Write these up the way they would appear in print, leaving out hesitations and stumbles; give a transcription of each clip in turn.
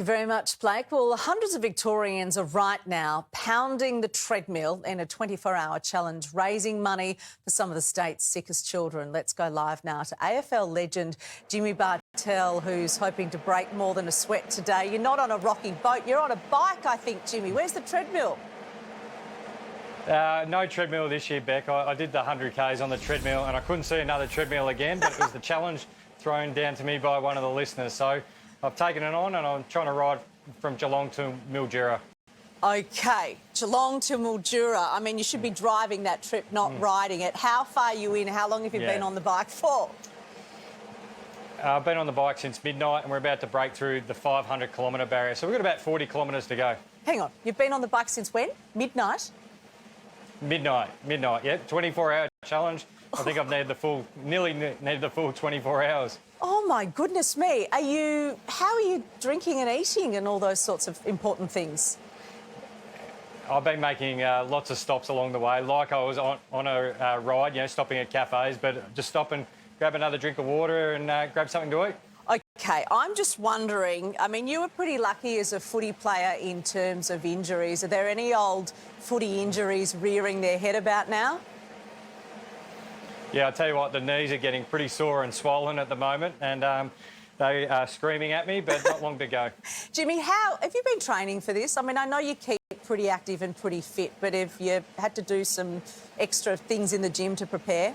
Thank you very much, Blake. Well, hundreds of Victorians are right now pounding the treadmill in a 24-hour challenge, raising money for some of the state's sickest children. Let's go live now to AFL legend Jimmy Bartell, who's hoping to break more than a sweat today. You're not on a rocky boat, you're on a bike, I think, Jimmy. Where's the treadmill? No treadmill this year, Beck. I did the 100 Ks on the treadmill and I couldn't see another treadmill again, but it was the challenge thrown down to me by one of the listeners. So I've taken it on and I'm trying to ride from Geelong to Mildura. OK, Geelong to Mildura. I mean, you should be driving that trip, not riding it. How far are you in? How long have you been on the bike for? I've been on the bike since midnight and we're about to break through the 500-kilometre barrier. So we've got about 40 kilometres to go. Hang on, you've been on the bike since when? Midnight? Midnight, yeah. 24-hour challenge. I think I've nearly needed the full 24 hours. Oh, my goodness me. How are you drinking and eating and all those sorts of important things? I've been making lots of stops along the way, like I was on a ride, you know, stopping at cafes, but just stop and grab another drink of water and grab something to eat. OK, I'm just wondering, I mean, you were pretty lucky as a footy player in terms of injuries. Are there any old footy injuries rearing their head about now? Yeah, I'll tell you what, the knees are getting pretty sore and swollen at the moment and they are screaming at me, but not long to go. Jimmy, how have you been training for this? I mean, I know you keep pretty active and pretty fit, but have you had to do some extra things in the gym to prepare?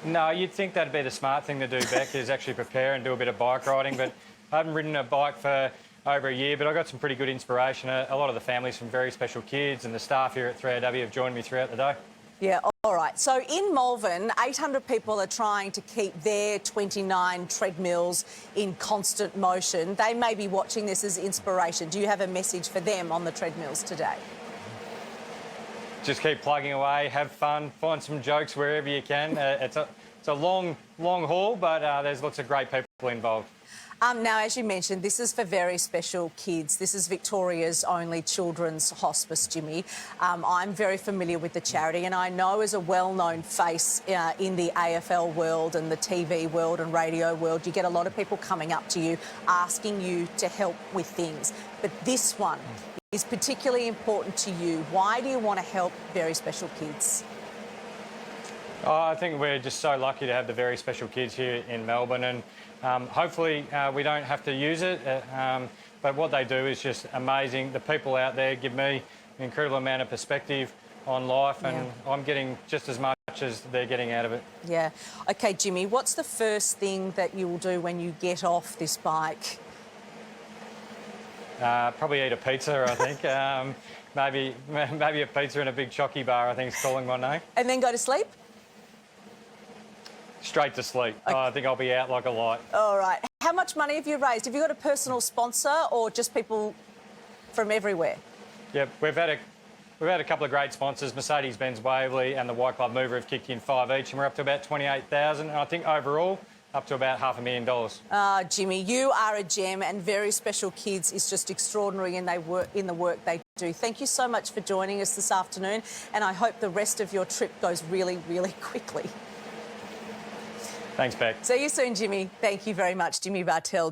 No, you'd think that'd be the smart thing to do, Beck, is actually prepare and do a bit of bike riding, but I haven't ridden a bike for over a year, but I got some pretty good inspiration. A lot of the families from Very Special Kids and the staff here at 3AW have joined me throughout the day. Yeah, all right. So in Malvern, 800 people are trying to keep their 29 treadmills in constant motion. They may be watching this as inspiration. Do you have a message for them on the treadmills today? Just keep plugging away, have fun, find some jokes wherever you can. It's a long haul, but there's lots of great people involved. Now, as you mentioned, this is for Very Special Kids. This is Victoria's only children's hospice, Jimmy. I'm very familiar with the charity and I know as a well-known face in the AFL world and the TV world and radio world, you get a lot of people coming up to you asking you to help with things. But this one is particularly important to you. Why do you want to help Very Special Kids? I think we're just so lucky to have the Very Special Kids here in Melbourne and hopefully we don't have to use it, but what they do is just amazing. The people out there give me an incredible amount of perspective on life and I'm getting just as much as they're getting out of it. Yeah. OK, Jimmy, what's the first thing that you will do when you get off this bike? Probably eat a pizza, I think. Maybe a pizza and a big chocky bar, I think is calling my name. And then go to sleep? Straight to sleep. Okay. I think I'll be out like a light. All right. How much money have you raised? Have you got a personal sponsor or just people from everywhere? Yeah, we've had a couple of great sponsors. Mercedes-Benz Waverley and the White Club Mover have kicked in 5 each and we're up to about 28,000 and I think overall up to about $500,000. Jimmy, you are a gem and Very Special Kids is just extraordinary in the work they do. Thank you so much for joining us this afternoon and I hope the rest of your trip goes really, really quickly. Thanks, Beck. See you soon, Jimmy. Thank you very much, Jimmy Bartell.